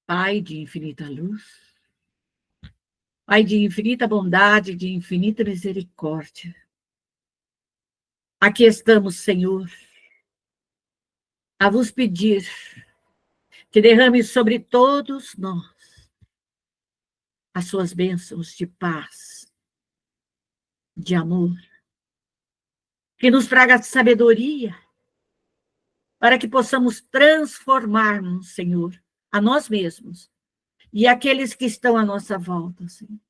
Pai de infinita luz, Pai de infinita bondade, de infinita misericórdia, aqui estamos, Senhor, a vos pedir que derrame sobre todos nós as suas bênçãos de paz, de amor, que nos traga sabedoria, para que possamos transformar-nos, Senhor, a nós mesmos e aqueles que estão à nossa volta, Senhor.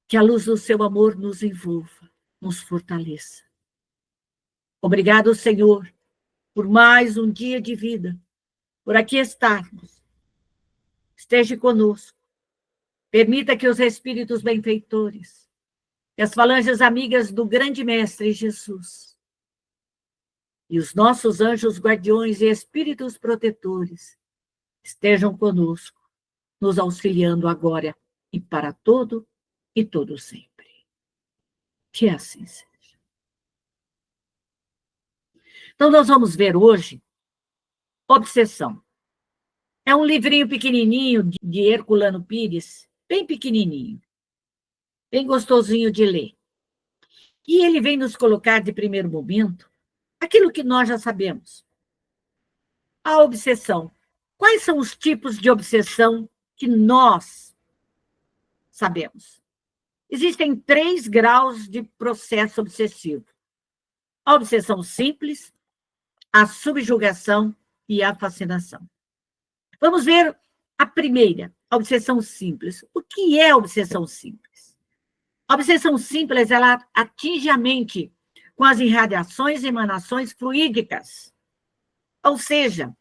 Que a luz do seu amor nos envolva, nos fortaleça. Obrigado, Senhor, por mais um dia de vida, por aqui estarmos. Esteja conosco. Permita que os espíritos benfeitores, que as falanges amigas do grande Mestre Jesus, e os nossos anjos guardiões e espíritos protetores estejam conosco, nos auxiliando agora e para todo e todo sempre. Que assim seja. Então, nós vamos ver hoje Obsessão. É um livrinho pequenininho de Herculano Pires, bem pequenininho, bem gostosinho de ler. E ele vem nos colocar de primeiro momento aquilo que nós já sabemos. A obsessão. Quais são os tipos de obsessão que nós sabemos? Existem 3 graus de processo obsessivo. A obsessão simples, a subjugação e a fascinação. Vamos ver a primeira, a obsessão simples. O que é a obsessão simples? A obsessão simples, ela atinge a mente com as irradiações e emanações fluídicas. Ou seja,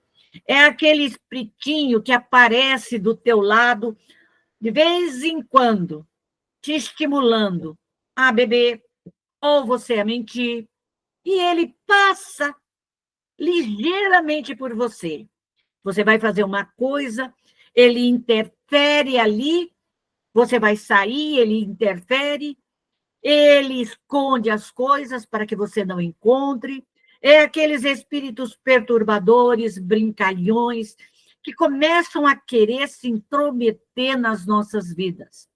é aquele espiritinho que aparece do teu lado de vez em quando, te estimulando a beber ou você a mentir, e ele passa ligeiramente por você. Você vai fazer uma coisa, ele interfere ali, você vai sair, ele interfere, ele esconde as coisas para que você não encontre. É aqueles espíritos perturbadores, brincalhões, que começam a querer se intrometer nas nossas vidas.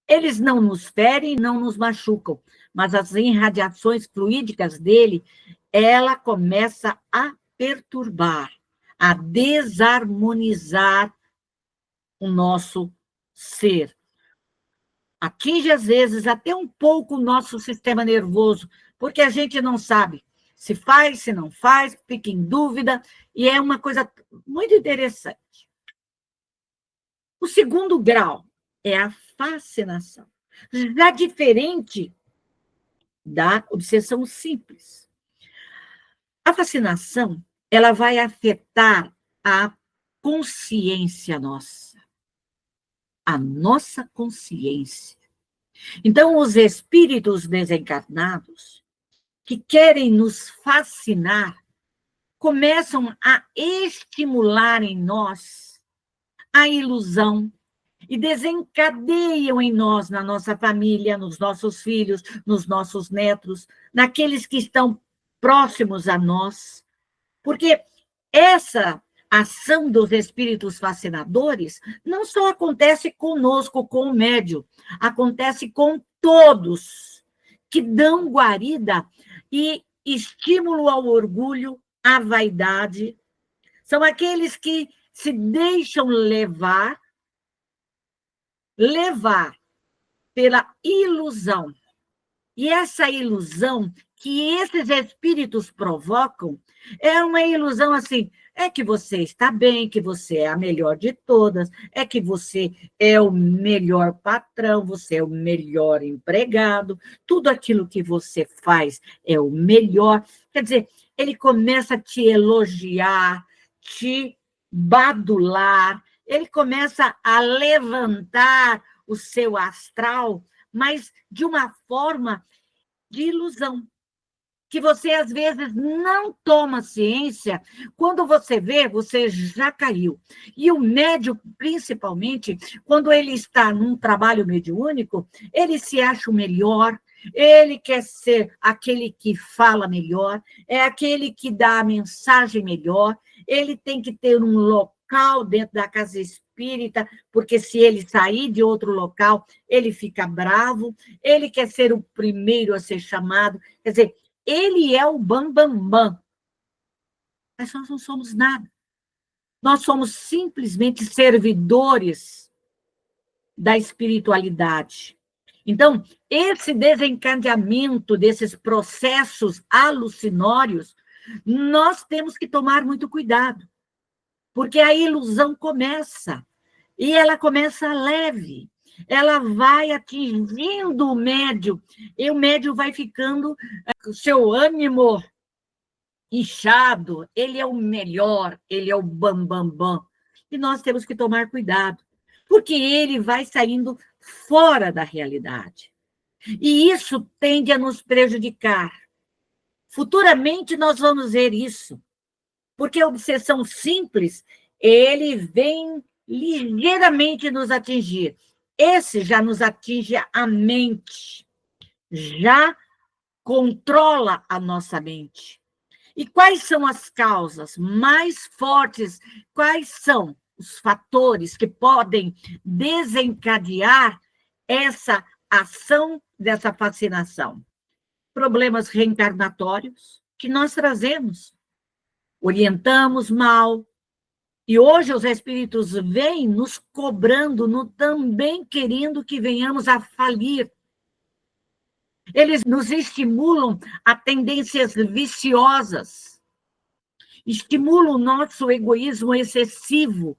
Eles não nos ferem, não nos machucam, mas as irradiações fluídicas dele, ela começa a perturbar, a desarmonizar o nosso ser. Atinge, às vezes, até um pouco o nosso sistema nervoso, porque a gente não sabe se faz, se não faz, fica em dúvida, e é uma coisa muito interessante. O segundo grau é a fascinação, já diferente da obsessão simples. A fascinação, ela vai afetar a consciência nossa, a nossa consciência. Então, os espíritos desencarnados, que querem nos fascinar, começam a estimular em nós a ilusão e desencadeiam em nós, na nossa família, nos nossos filhos, nos nossos netos, naqueles que estão próximos a nós. Porque essa ação dos espíritos fascinadores não só acontece conosco, com o médium, acontece com todos que dão guarida e estímulo ao orgulho, à vaidade. São aqueles que se deixam levar pela ilusão. E essa ilusão que esses espíritos provocam é uma ilusão assim, é que você está bem, que você é a melhor de todas, é que você é o melhor patrão, você é o melhor empregado, tudo aquilo que você faz é o melhor. Quer dizer, ele começa a te elogiar, te badular, ele começa a levantar o seu astral, mas de uma forma de ilusão, que você, às vezes, não toma ciência, quando você vê, você já caiu. E o médium, principalmente, quando ele está num trabalho mediúnico, ele se acha o melhor, ele quer ser aquele que fala melhor, é aquele que dá a mensagem melhor, ele tem que ter um local dentro da casa espírita, porque se ele sair de outro local, ele fica bravo, ele quer ser o primeiro a ser chamado, quer dizer, ele é o bambambam, bam, bam. Mas nós não somos nada. Nós somos simplesmente servidores da espiritualidade. Então, esse desencadeamento desses processos alucinórios, nós temos que tomar muito cuidado, porque a ilusão começa, e ela começa leve, ela vai atingindo o médium, e o médium vai ficando, o seu ânimo inchado, ele é o melhor, ele é o bambambam, bam, bam. E nós temos que tomar cuidado, porque ele vai saindo fora da realidade. E isso tende a nos prejudicar. Futuramente nós vamos ver isso, porque a obsessão simples, ele vem ligeiramente nos atingir. Esse já nos atinge a mente, já controla a nossa mente. E quais são as causas mais fortes? Quais são os fatores que podem desencadear essa ação dessa fascinação? Problemas reencarnatórios que nós trazemos, orientamos mal, e hoje os espíritos vêm nos cobrando, também querendo que venhamos a falir. Eles nos estimulam a tendências viciosas, estimulam o nosso egoísmo excessivo,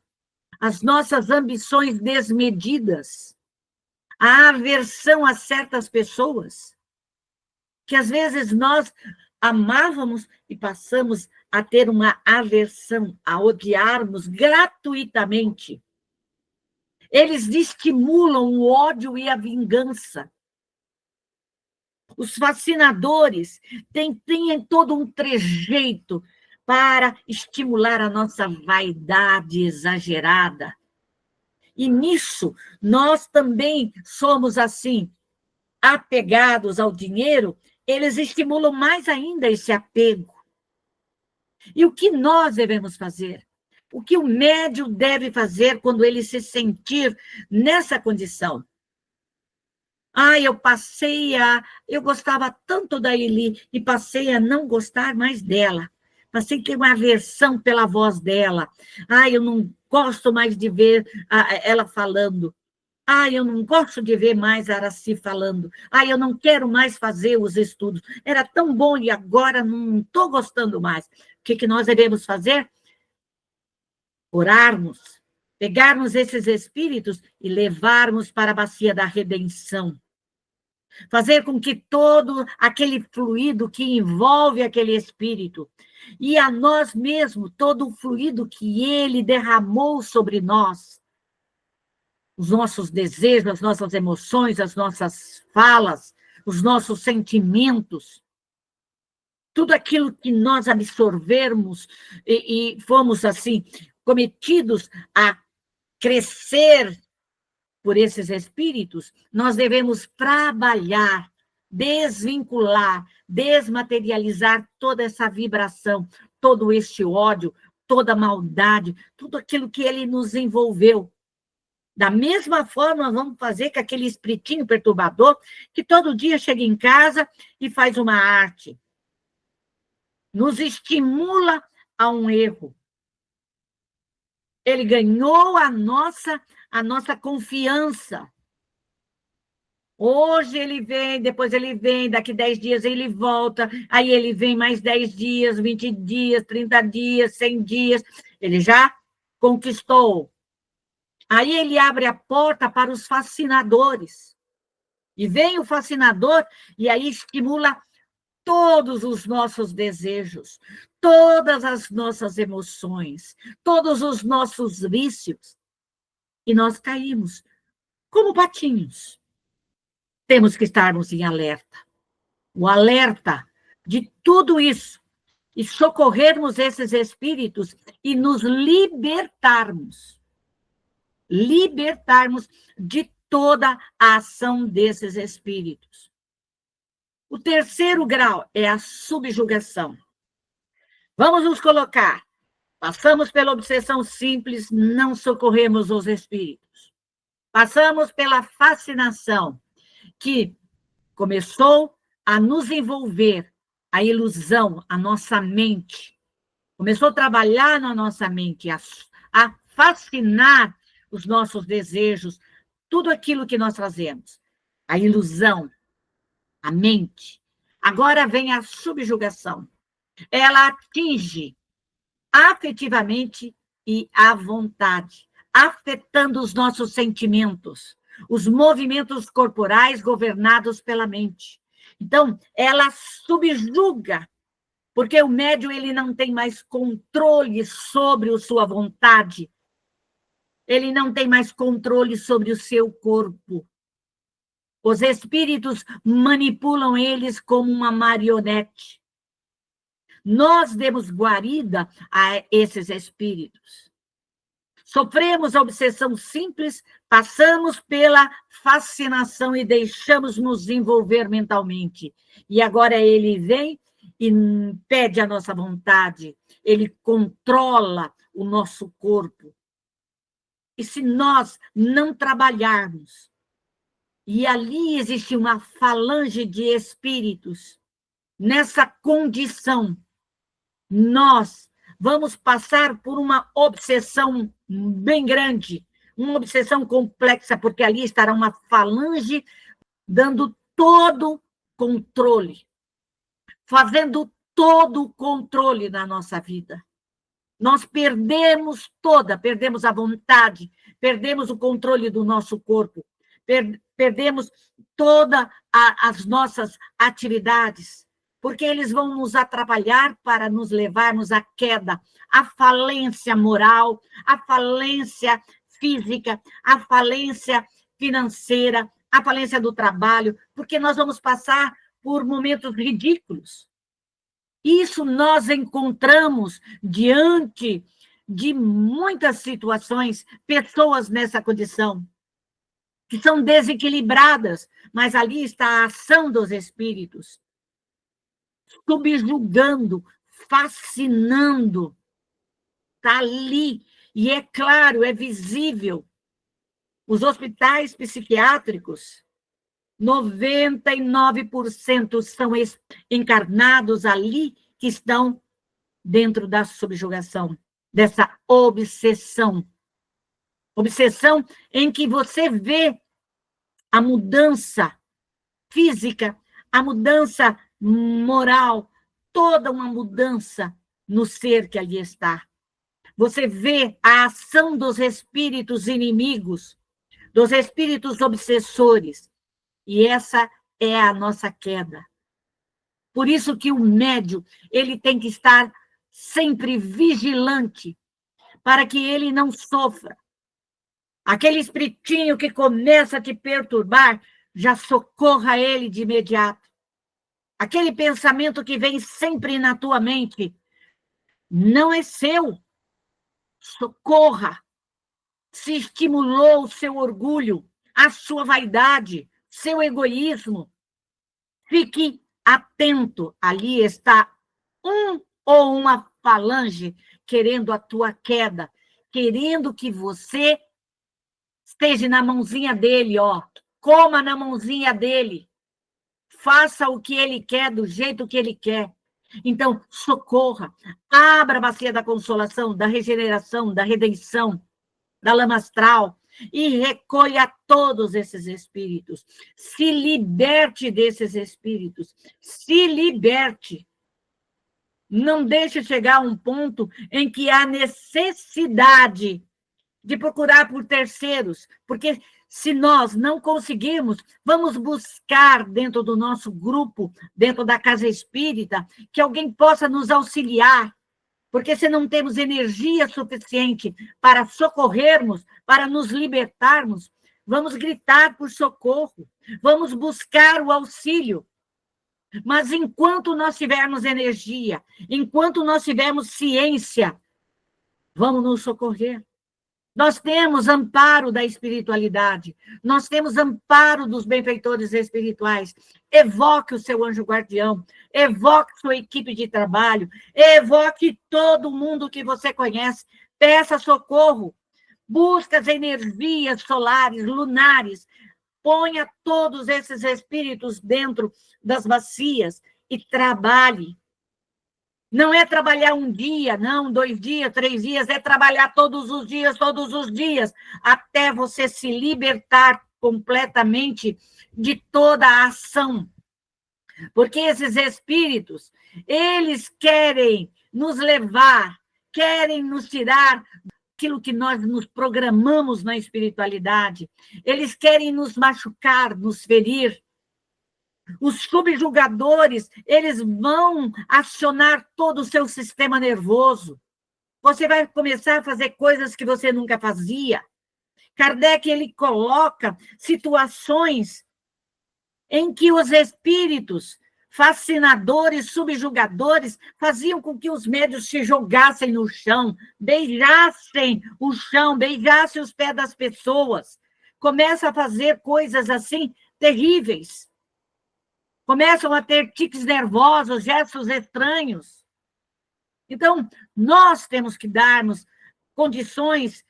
as nossas ambições desmedidas, a aversão a certas pessoas, que às vezes nós amávamos e passamos a ter uma aversão, a odiarmos gratuitamente. Eles estimulam o ódio e a vingança. Os fascinadores têm todo um trejeito para estimular a nossa vaidade exagerada. E nisso, nós também somos assim, apegados ao dinheiro, eles estimulam mais ainda esse apego. E o que nós devemos fazer? O que o médium deve fazer quando ele se sentir nessa condição? Eu gostava tanto da Eli e passei a não gostar mais dela. Passei a ter uma aversão pela voz dela. Eu não gosto mais de ver ela falando. Eu não gosto de ver mais a Araci falando. Eu não quero mais fazer os estudos. Era tão bom e agora não estou gostando mais. O que nós devemos fazer? Orarmos, pegarmos esses espíritos e levarmos para a bacia da redenção. Fazer com que todo aquele fluido que envolve aquele espírito e a nós mesmos, todo o fluido que ele derramou sobre nós, os nossos desejos, as nossas emoções, as nossas falas, os nossos sentimentos, tudo aquilo que nós absorvermos e fomos, assim, cometidos a crescer por esses espíritos, nós devemos trabalhar, desvincular, desmaterializar toda essa vibração, todo este ódio, toda a maldade, tudo aquilo que ele nos envolveu. Da mesma forma, vamos fazer com aquele espiritinho perturbador que todo dia chega em casa e faz uma arte. Nos estimula a um erro. Ele ganhou a nossa confiança. Hoje ele vem, depois ele vem, daqui 10 dias ele volta, aí ele vem mais 10 dias, 20 dias, 30 dias, 100 dias, ele já conquistou. Aí ele abre a porta para os fascinadores. E vem o fascinador e aí estimula todos os nossos desejos, todas as nossas emoções, todos os nossos vícios. E nós caímos como patinhos. Temos que estarmos em alerta. O alerta de tudo isso. E socorrermos esses espíritos e nos libertarmos. Libertarmos de toda a ação desses espíritos. O terceiro grau é a subjugação. Vamos nos colocar Passamos pela obsessão simples, não socorremos os espíritos. Passamos pela fascinação, que começou a nos envolver, a ilusão, a nossa mente. Começou a trabalhar na nossa mente, a fascinar os nossos desejos, tudo aquilo que nós fazemos. A ilusão, a mente. Agora vem a subjugação. Ela atinge afetivamente e à vontade, afetando os nossos sentimentos, os movimentos corporais governados pela mente. Então, ela subjuga, porque o médium ele não tem mais controle sobre a sua vontade, ele não tem mais controle sobre o seu corpo. Os espíritos manipulam eles como uma marionete. Nós demos guarida a esses espíritos. Sofremos a obsessão simples, passamos pela fascinação e deixamos nos envolver mentalmente. E agora ele vem e pede a nossa vontade, ele controla o nosso corpo. E se nós não trabalharmos, e ali existe uma falange de espíritos, nessa condição, nós vamos passar por uma obsessão bem grande, uma obsessão complexa, porque ali estará uma falange dando todo controle, fazendo todo o controle na nossa vida. Nós perdemos a vontade, perdemos o controle do nosso corpo, perdemos todas as nossas atividades, porque eles vão nos atrapalhar para nos levarmos à queda, à falência moral, à falência física, à falência financeira, à falência do trabalho, porque nós vamos passar por momentos ridículos. Isso nós encontramos diante de muitas situações, pessoas nessa condição, que são desequilibradas, mas ali está a ação dos espíritos, subjugando, fascinando, está ali, e é claro, é visível. Os hospitais psiquiátricos, 99% são encarnados ali que estão dentro da subjugação, dessa obsessão. Obsessão em que você vê a mudança física, a mudança moral, toda uma mudança no ser que ali está. Você vê a ação dos espíritos inimigos, dos espíritos obsessores, e essa é a nossa queda. Por isso que o médium, ele tem que estar sempre vigilante, para que ele não sofra. Aquele espiritinho que começa a te perturbar, já socorra ele de imediato. Aquele pensamento que vem sempre na tua mente, não é seu. Socorra. Se estimulou o seu orgulho, a sua vaidade, seu egoísmo. Fique atento, ali está um ou uma falange querendo a tua queda, querendo que você esteja na mãozinha dele, ó. Coma na mãozinha dele. Faça o que ele quer, do jeito que ele quer. Então, socorra. Abra a bacia da consolação, da regeneração, da redenção, da lama astral, e recolha todos esses espíritos. Se liberte desses espíritos. Se liberte. Não deixe chegar a um ponto em que há necessidade de procurar por terceiros, porque se nós não conseguirmos, vamos buscar dentro do nosso grupo, dentro da casa espírita, que alguém possa nos auxiliar, porque se não temos energia suficiente para socorrermos, para nos libertarmos, vamos gritar por socorro, vamos buscar o auxílio. Mas enquanto nós tivermos energia, enquanto nós tivermos ciência, vamos nos socorrer. Nós temos amparo da espiritualidade, nós temos amparo dos benfeitores espirituais. Evoque o seu anjo guardião, evoque sua equipe de trabalho, evoque todo mundo que você conhece, peça socorro, busque as energias solares, lunares, ponha todos esses espíritos dentro das bacias e trabalhe. Não é trabalhar um dia, não, 2 dias, 3 dias, é trabalhar todos os dias, até você se libertar completamente de toda a ação. Porque esses espíritos, eles querem nos levar, querem nos tirar aquilo que nós nos programamos na espiritualidade. Eles querem nos machucar, nos ferir. Os subjugadores, eles vão acionar todo o seu sistema nervoso. Você vai começar a fazer coisas que você nunca fazia. Kardec, ele coloca situações em que os espíritos fascinadores, subjugadores, faziam com que os médiuns se jogassem no chão, beijassem o chão, beijassem os pés das pessoas. Começa a fazer coisas assim terríveis. Começam a ter tiques nervosos, gestos estranhos. Então, nós temos que darmos condições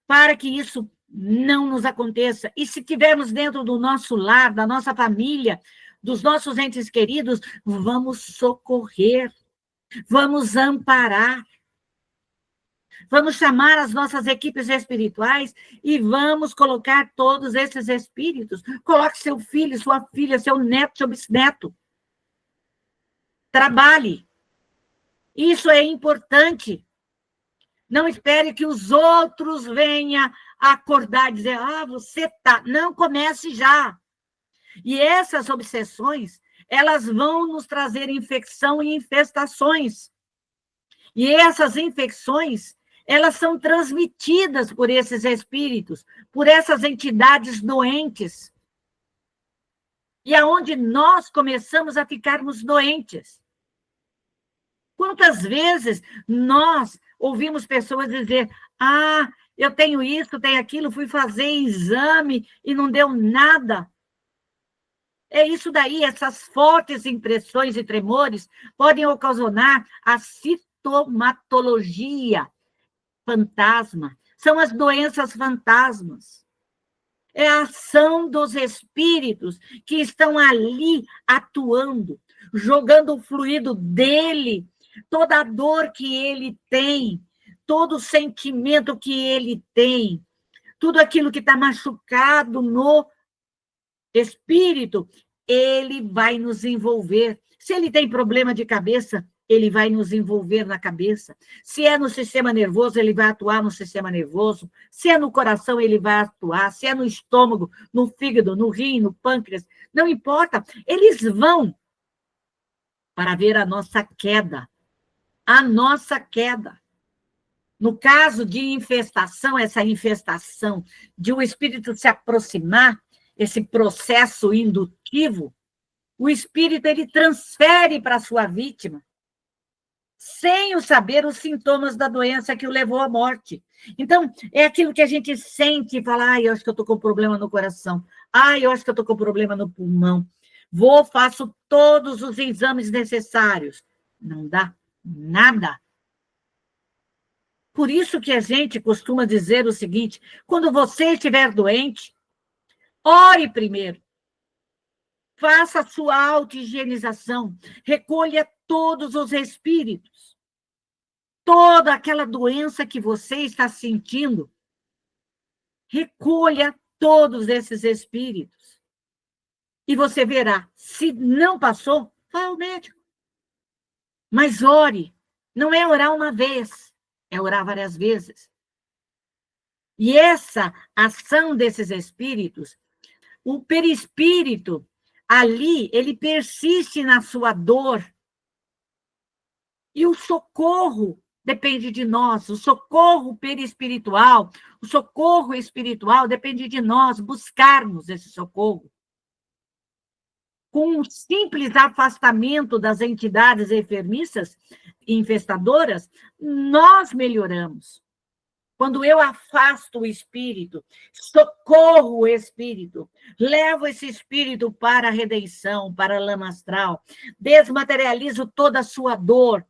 para que isso não nos aconteça. E se tivermos dentro do nosso lar, da nossa família, dos nossos entes queridos, vamos socorrer, vamos amparar, vamos chamar as nossas equipes espirituais e vamos colocar todos esses espíritos. Coloque seu filho, sua filha, seu neto, seu bisneto. Trabalhe. Isso é importante. Não espere que os outros venham acordar e dizer, você tá. Não, comece já. E essas obsessões, elas vão nos trazer infecção e infestações. E essas infecções, elas são transmitidas por esses espíritos, por essas entidades doentes. E aonde nós começamos a ficarmos doentes. Quantas vezes nós ouvimos pessoas dizer, eu tenho isso, tenho aquilo, fui fazer exame e não deu nada. É isso daí, essas fortes impressões e tremores podem ocasionar a sintomatologia fantasma. São as doenças fantasmas. É a ação dos espíritos que estão ali atuando, jogando o fluido dele, toda a dor que ele tem, todo o sentimento que ele tem, tudo aquilo que está machucado no espírito, ele vai nos envolver. Se ele tem problema de cabeça, ele vai nos envolver na cabeça. Se é no sistema nervoso, ele vai atuar no sistema nervoso. Se é no coração, ele vai atuar. Se é no estômago, no fígado, no rim, no pâncreas, não importa. Eles vão para ver a nossa queda. A nossa queda. No caso de infestação, essa infestação de um espírito se aproximar, esse processo indutivo, o espírito ele transfere para a sua vítima, sem o saber os sintomas da doença que o levou à morte. Então, é aquilo que a gente sente e fala, eu acho que eu estou com problema no coração, eu acho que eu estou com problema no pulmão, faço todos os exames necessários. Não dá nada. Por isso que a gente costuma dizer o seguinte, quando você estiver doente, ore primeiro. Faça a sua auto-higienização. Recolha todos os espíritos. Toda aquela doença que você está sentindo. Recolha todos esses espíritos. E você verá, se não passou, vá ao médico. Mas ore. Não é orar uma vez, é orar várias vezes. E essa ação desses espíritos, o perispírito, ali, ele persiste na sua dor. E o socorro depende de nós. O socorro perispiritual, o socorro espiritual depende de nós buscarmos esse socorro. Com um simples afastamento das entidades enfermiças e infestadoras, nós melhoramos. quando eu afasto o espírito, socorro o espírito, levo esse espírito para a redenção, para a lama astral, desmaterializo toda a sua dor,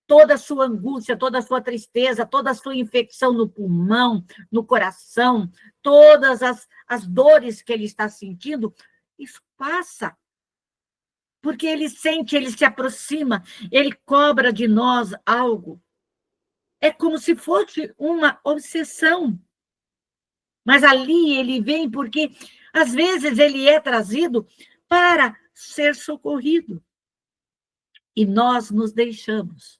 toda a sua angústia, toda a sua tristeza, toda a sua infecção no pulmão, no coração, todas as dores que ele está sentindo, isso passa. Porque ele sente, ele se aproxima, ele cobra de nós algo. É como se fosse uma obsessão. Mas ali ele vem porque, às vezes, ele é trazido para ser socorrido. E nós nos deixamos.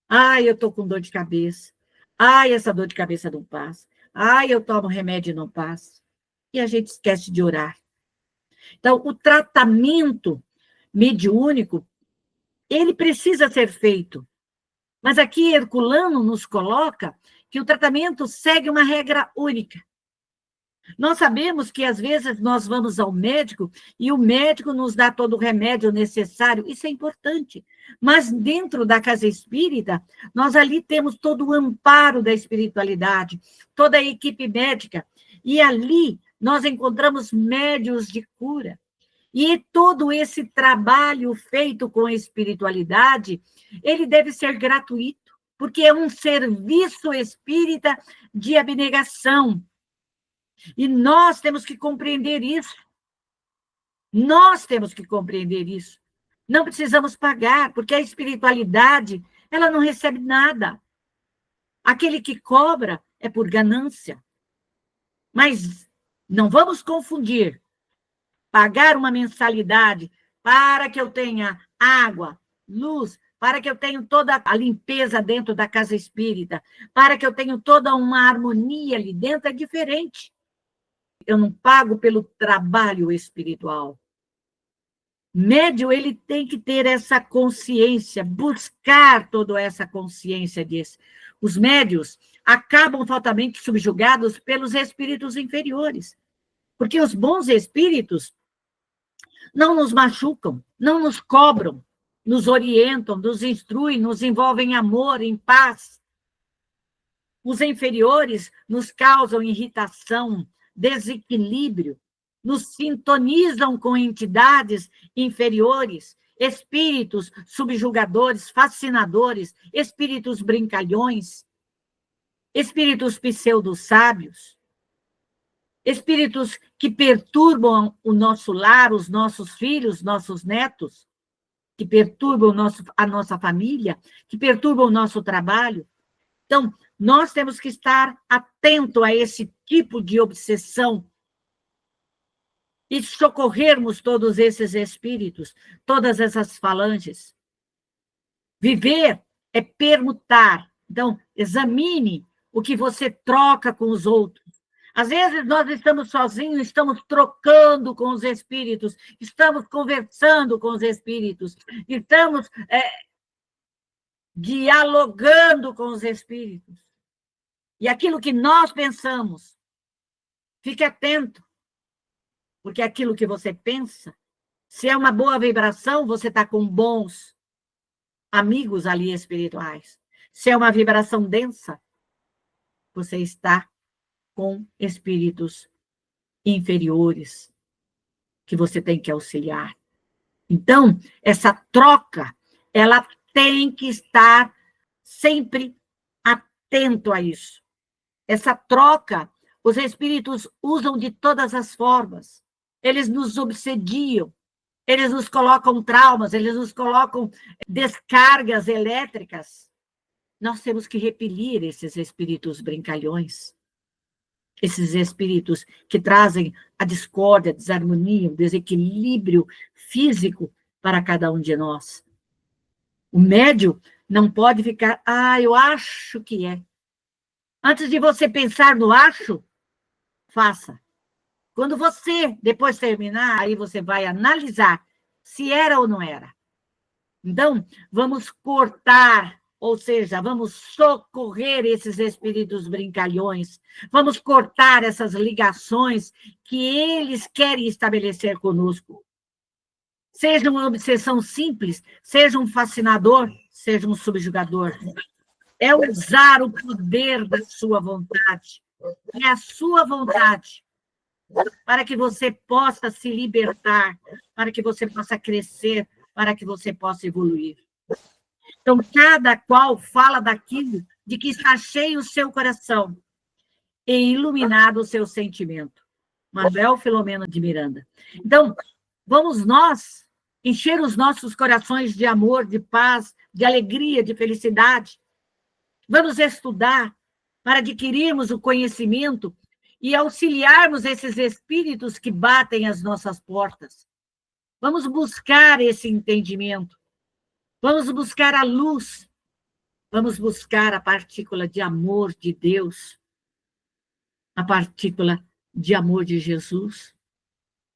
Ai, eu estou com dor de cabeça. Ai, essa dor de cabeça não passa. Ai, eu tomo remédio e não passa. E a gente esquece de orar. Então, o tratamento mediúnico, ele precisa ser feito. Mas aqui Herculano nos coloca que o tratamento segue uma regra única. Nós sabemos que, às vezes, nós vamos ao médico e o médico nos dá todo o remédio necessário, isso é importante. Mas dentro da casa espírita, nós ali temos todo o amparo da espiritualidade, toda a equipe médica, e ali nós encontramos médios de cura. E todo esse trabalho feito com a espiritualidade, ele deve ser gratuito, porque é um serviço espírita de abnegação. E nós temos que compreender isso. Nós temos que compreender isso. Não precisamos pagar, porque a espiritualidade, ela não recebe nada. Aquele que cobra é por ganância. Mas não vamos confundir pagar uma mensalidade para que eu tenha água, luz, para que eu tenha toda a limpeza dentro da casa espírita, para que eu tenha toda uma harmonia ali dentro, é diferente. Eu não pago pelo trabalho espiritual. Médium, ele tem que ter essa consciência, buscar toda essa consciência disso. Os médios acabam fatalmente subjugados pelos espíritos inferiores, porque os bons espíritos não nos machucam, não nos cobram, nos orientam, nos instruem, nos envolvem em amor, em paz. Os inferiores nos causam irritação, desequilíbrio, nos sintonizam com entidades inferiores, espíritos subjugadores, fascinadores, espíritos brincalhões, espíritos pseudo-sábios, espíritos que perturbam o nosso lar, os nossos filhos, nossos netos, que perturbam a nossa família, que perturbam o nosso trabalho. Então, nós temos que estar atento a esse tipo de obsessão e socorrermos todos esses espíritos, todas essas falanges. Viver é permutar. Então, examine o que você troca com os outros. Às vezes nós estamos sozinhos, estamos trocando com os espíritos, estamos conversando com os espíritos, estamos dialogando com os espíritos. E aquilo que nós pensamos, fique atento, porque aquilo que você pensa, se é uma boa vibração, você está com bons amigos ali espirituais. Se é uma vibração densa, você está com espíritos inferiores que você tem que auxiliar. Então, essa troca, ela tem que estar sempre atento a isso. Essa troca, os espíritos usam de todas as formas. Eles nos obsediam, eles nos colocam traumas, eles nos colocam descargas elétricas. Nós temos que repelir esses espíritos brincalhões, esses espíritos que trazem a discórdia, a desarmonia, o desequilíbrio físico para cada um de nós. O médium não pode ficar, eu acho que é. Antes de você pensar no acho, faça. Quando você, depois terminar, aí você vai analisar se era ou não era. Então, vamos cortar, ou seja, vamos socorrer esses espíritos brincalhões, vamos cortar essas ligações que eles querem estabelecer conosco. Seja uma obsessão simples, seja um fascinador, seja um subjugador. É usar o poder da sua vontade. É a sua vontade para que você possa se libertar, para que você possa crescer, para que você possa evoluir. Então, cada qual fala daquilo de que está cheio o seu coração e iluminado o seu sentimento. Manuel Filomeno de Miranda. Então, vamos nós encher os nossos corações de amor, de paz, de alegria, de felicidade. Vamos estudar para adquirirmos o conhecimento e auxiliarmos esses espíritos que batem às nossas portas. Vamos buscar esse entendimento. Vamos buscar a luz. Vamos buscar a partícula de amor de Deus, a partícula de amor de Jesus.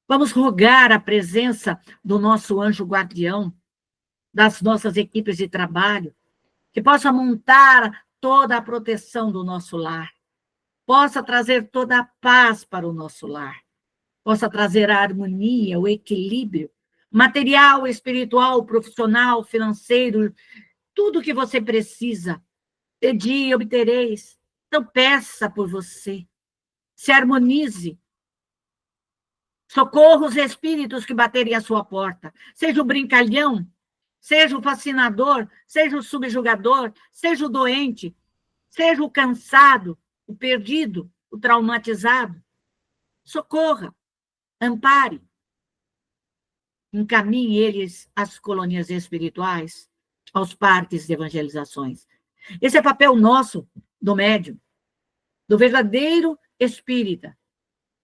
Vamos rogar a presença do nosso anjo guardião, das nossas equipes de trabalho, que possa montar toda a proteção do nosso lar, possa trazer toda a paz para o nosso lar, possa trazer a harmonia, o equilíbrio, material, espiritual, profissional, financeiro, tudo que você precisa. Pedi e obtereis. Então, peça por você. Se harmonize. Socorra os espíritos que baterem à sua porta. Seja o brincalhão, seja o fascinador, seja o subjugador, seja o doente, seja o cansado, o perdido, o traumatizado. Socorra, ampare. Encaminhe eles às colônias espirituais, aos parques de evangelizações. Esse é papel nosso, do médium, do verdadeiro espírita,